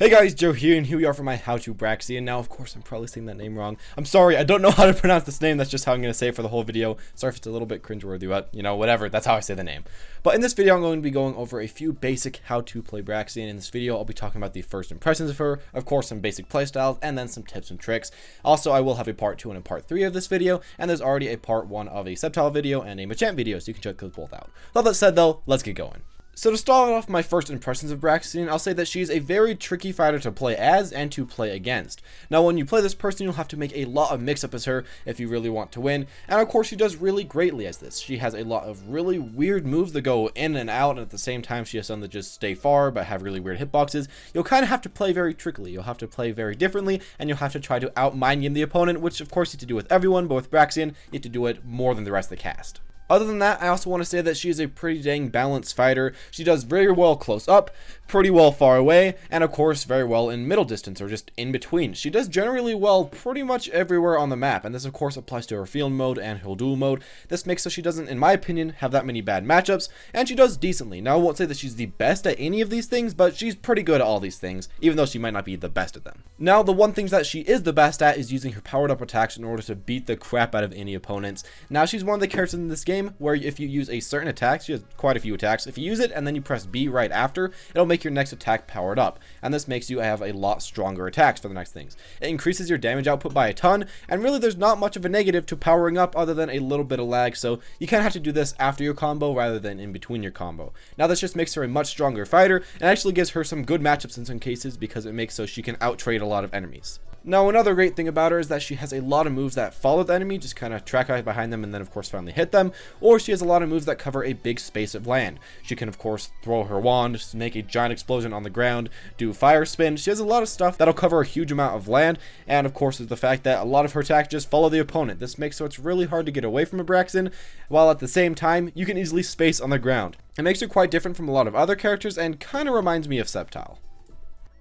Hey guys, Joe here, and here we are for my How to Braixen. Now, of course, I'm probably saying that name wrong. I'm sorry, I don't know how to pronounce this name. That's just how I'm going to say it for the whole video. Sorry if it's a little bit cringeworthy, but, you know, whatever. That's how I say the name. But in this video, I'm going to be going over a few basic how to play Braixen. In this video, I'll be talking about the first impressions of her, of course, some basic playstyles, and then some tips and tricks. Also, I will have a part 2 and a part 3 of this video, and there's already a part 1 of a Sceptile video and a Machamp video, so you can check those both out. With all that said, though, let's get going. So to start off my first impressions of Braixen, I'll say that she's a very tricky fighter to play as and to play against. Now when you play this person, you'll have to make a lot of mix-up as her if you really want to win, and of course she does really greatly as this. She has a lot of really weird moves that go in and out, and at the same time she has some that just stay far but have really weird hitboxes. You'll kind of have to play very trickily, you'll have to play very differently, and you'll have to try to out-mind game the opponent, which of course you have to do with everyone, but with Braixen, you have to do it more than the rest of the cast. Other than that, I also want to say that she is a pretty dang balanced fighter. She does very well close up, pretty well far away, and of course very well in middle distance or just in between. She does generally well pretty much everywhere on the map, and this of course applies to her field mode and her duel mode. This makes so she doesn't, in my opinion, have that many bad matchups, and she does decently. Now I won't say that she's the best at any of these things, but she's pretty good at all these things, even though she might not be the best at them. Now the one thing that she is the best at is using her powered up attacks in order to beat the crap out of any opponents. Now she's one of the characters in this game where if you use a certain attack, she has quite a few attacks, if you use it and then you press B right after, it'll make your next attack powered up, and this makes you have a lot stronger attacks for the next things. It increases your damage output by a ton, and really there's not much of a negative to powering up other than a little bit of lag, so you kind of have to do this after your combo rather than in between your combo. Now this just makes her a much stronger fighter, and actually gives her some good matchups in some cases because it makes so she can out-trade a lot of enemies. Now another great thing about her is that she has a lot of moves that follow the enemy, just kind of track out behind them and then of course finally hit them, or she has a lot of moves that cover a big space of land. She can of course throw her wand, make a giant explosion on the ground, do fire spin. She has a lot of stuff that'll cover a huge amount of land, and of course is the fact that a lot of her attacks just follow the opponent. This makes so it's really hard to get away from a Braixen, while at the same time you can easily space on the ground. It makes her quite different from a lot of other characters and kind of reminds me of Sceptile.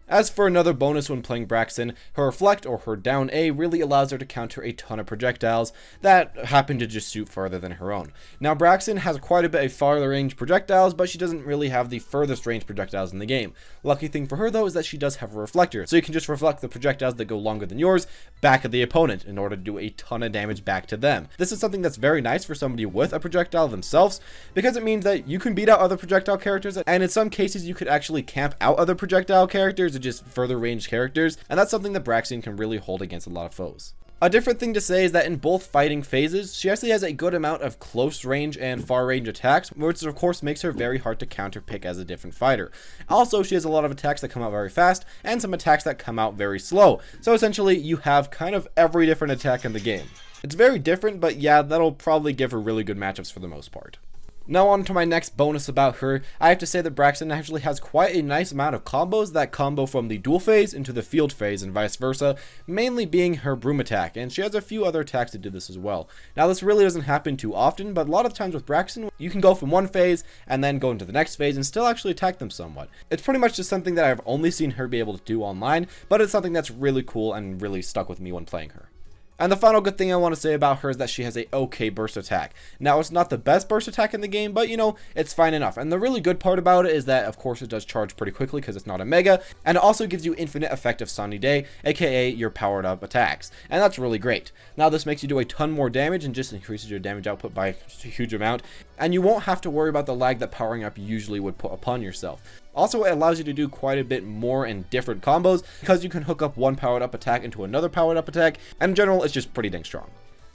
As for another bonus when playing Braixen, her Reflect or her down A really allows her to counter a ton of projectiles that happen to just shoot farther than her own. Now Braixen has quite a bit of farther range projectiles, but she doesn't really have the furthest range projectiles in the game. Lucky thing for her though is that she does have a reflector, so you can just reflect the projectiles that go longer than yours back at the opponent in order to do a ton of damage back to them. This is something that's very nice for somebody with a projectile themselves, because it means that you can beat out other projectile characters, and in some cases you could actually camp out other projectile characters just further range characters, and that's something that Braixen can really hold against a lot of foes. A different thing to say is that in both fighting phases, she actually has a good amount of close range and far range attacks, which of course makes her very hard to counterpick as a different fighter. Also, she has a lot of attacks that come out very fast, and some attacks that come out very slow. So essentially, you have kind of every different attack in the game. It's very different, but yeah, that'll probably give her really good matchups for the most part. Now on to my next bonus about her. I have to say that Braixen actually has quite a nice amount of combos that combo from the duel phase into the field phase and vice versa, mainly being her broom attack, and she has a few other attacks that do this as well. Now this really doesn't happen too often, but a lot of times with Braixen, you can go from one phase and then go into the next phase and still actually attack them somewhat. It's pretty much just something that I've only seen her be able to do online, but it's something that's really cool and really stuck with me when playing her. And the final good thing I want to say about her is that she has a okay burst attack. Now, it's not the best burst attack in the game, but you know, it's fine enough. And the really good part about it is that, of course, it does charge pretty quickly because it's not a mega, and it also gives you infinite effect of Sunny Day, aka your powered up attacks. And that's really great. Now, this makes you do a ton more damage and just increases your damage output by a huge amount, and you won't have to worry about the lag that powering up usually would put upon yourself. Also, it allows you to do quite a bit more in different combos because you can hook up one powered up attack into another powered up attack, and in general, it's just pretty dang strong.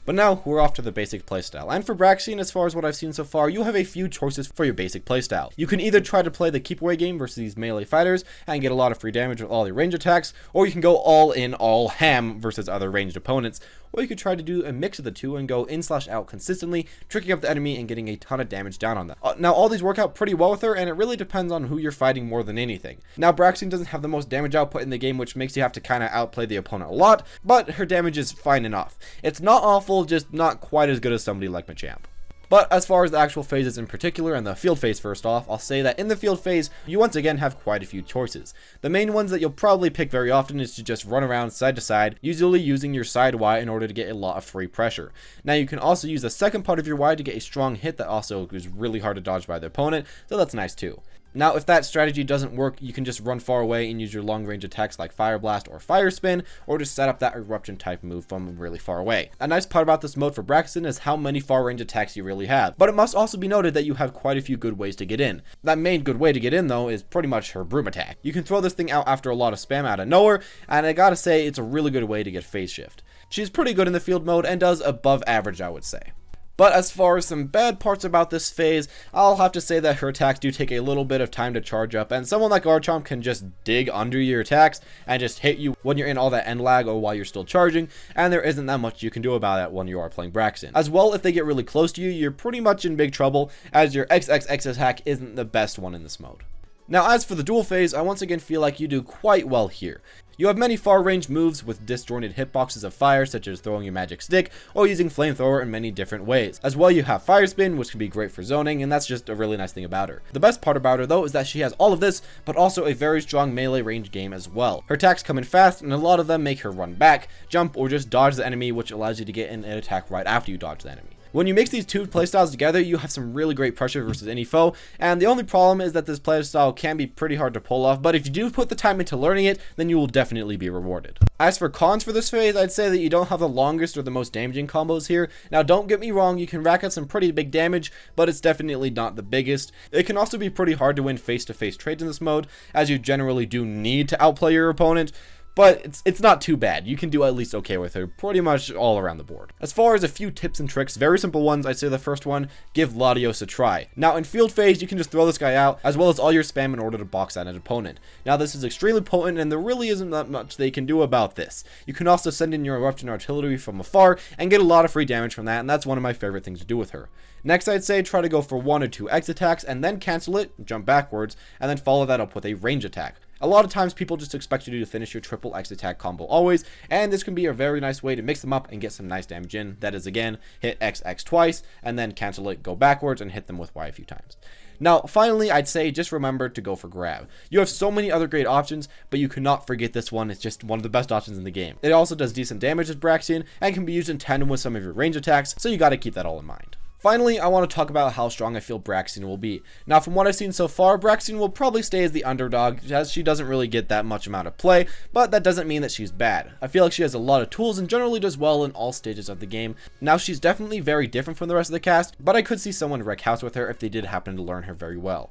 But now, we're off to the basic playstyle, and for Braixen, as far as what I've seen so far, you have a few choices for your basic playstyle. You can either try to play the keep away game versus these melee fighters, and get a lot of free damage with all your range attacks, or you can go all in, all ham versus other ranged opponents, or you could try to do a mix of the two and go in/out consistently, tricking up the enemy and getting a ton of damage down on them. Now, all these work out pretty well with her, and it really depends on who you're fighting more than anything. Now, Braixen doesn't have the most damage output in the game, which makes you have to kind of outplay the opponent a lot, but her damage is fine enough. It's not awful, just not quite as good as somebody like Machamp. But as far as the actual phases in particular, and the field phase first off, I'll say that in the field phase, you once again have quite a few choices. The main ones that you'll probably pick very often is to just run around side to side, usually using your side Y in order to get a lot of free pressure. Now you can also use the second part of your Y to get a strong hit that also is really hard to dodge by the opponent, so that's nice too. Now, if that strategy doesn't work, you can just run far away and use your long range attacks like Fire Blast or Fire Spin, or just set up that Eruption type move from really far away. A nice part about this mode for Braixen is how many far range attacks you really have, but it must also be noted that you have quite a few good ways to get in. That main good way to get in though is pretty much her broom attack. You can throw this thing out after a lot of spam out of nowhere, and I gotta say it's a really good way to get phase shift. She's pretty good in the field mode and does above average, I would say. But as far as some bad parts about this phase, I'll have to say that her attacks do take a little bit of time to charge up, and someone like Garchomp can just dig under your attacks and just hit you when you're in all that end lag or while you're still charging, and there isn't that much you can do about it when you are playing Braixen. As well, if they get really close to you, you're pretty much in big trouble, as your XXX attack isn't the best one in this mode. Now, as for the duel phase, I once again feel like you do quite well here. You have many far range moves with disjointed hitboxes of fire, such as throwing your magic stick or using flamethrower in many different ways. As well, you have fire spin, which can be great for zoning, and that's just a really nice thing about her. The best part about her though is that she has all of this, but also a very strong melee range game as well. Her attacks come in fast, and a lot of them make her run back, jump, or just dodge the enemy, which allows you to get in an attack right after you dodge the enemy. When you mix these two playstyles together, you have some really great pressure versus any foe, and the only problem is that this playstyle can be pretty hard to pull off, but if you do put the time into learning it, then you will definitely be rewarded. As for cons for this phase, I'd say that you don't have the longest or the most damaging combos here. Now, don't get me wrong, you can rack up some pretty big damage, but it's definitely not the biggest. It can also be pretty hard to win face-to-face trades in this mode, as you generally do need to outplay your opponent. But it's not too bad. You can do at least okay with her pretty much all around the board. As far as a few tips and tricks, very simple ones, I'd say the first one, give Latios a try. Now in field phase, you can just throw this guy out, as well as all your spam in order to box out an opponent. Now this is extremely potent, and there really isn't that much they can do about this. You can also send in your Eruption Artillery from afar, and get a lot of free damage from that, and that's one of my favorite things to do with her. Next, I'd say try to go for 1 or 2 X attacks, and then cancel it, jump backwards, and then follow that up with a range attack. A lot of times people just expect you to finish your triple X attack combo always, and this can be a very nice way to mix them up and get some nice damage in. That is, again, hit XX twice, and then cancel it, go backwards, and hit them with Y a few times. Now, finally, I'd say just remember to go for grab. You have so many other great options, but you cannot forget this one. It's just one of the best options in the game. It also does decent damage as Braixen, and can be used in tandem with some of your range attacks, so you gotta keep that all in mind. Finally, I want to talk about how strong I feel Braixen will be. Now, from what I've seen so far, Braixen will probably stay as the underdog, as she doesn't really get that much amount of play, but that doesn't mean that she's bad. I feel like she has a lot of tools and generally does well in all stages of the game. Now, she's definitely very different from the rest of the cast, but I could see someone wreck house with her if they did happen to learn her very well.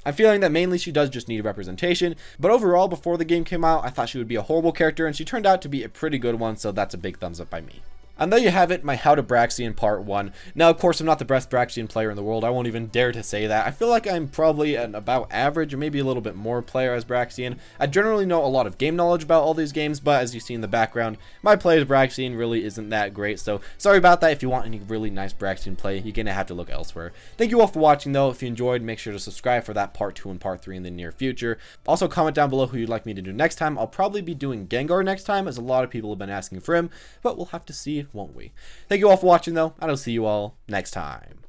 I'm feeling that mainly she does just need representation, but overall, before the game came out, I thought she would be a horrible character, and she turned out to be a pretty good one, so that's a big thumbs up by me. And there you have it, my How to Braixen Part 1. Now, of course, I'm not the best Braixen player in the world. I won't even dare to say that. I feel like I'm probably an about average or maybe a little bit more player as Braixen. I generally know a lot of game knowledge about all these games, but as you see in the background, my play as Braixen really isn't that great. So sorry about that. If you want any really nice Braixen play, you're going to have to look elsewhere. Thank you all for watching, though. If you enjoyed, make sure to subscribe for that Part 2 and Part 3 in the near future. Also, comment down below who you'd like me to do next time. I'll probably be doing Gengar next time, as a lot of people have been asking for him, but we'll have to see, won't we? Thank you all for watching, though, and I'll see you all next time.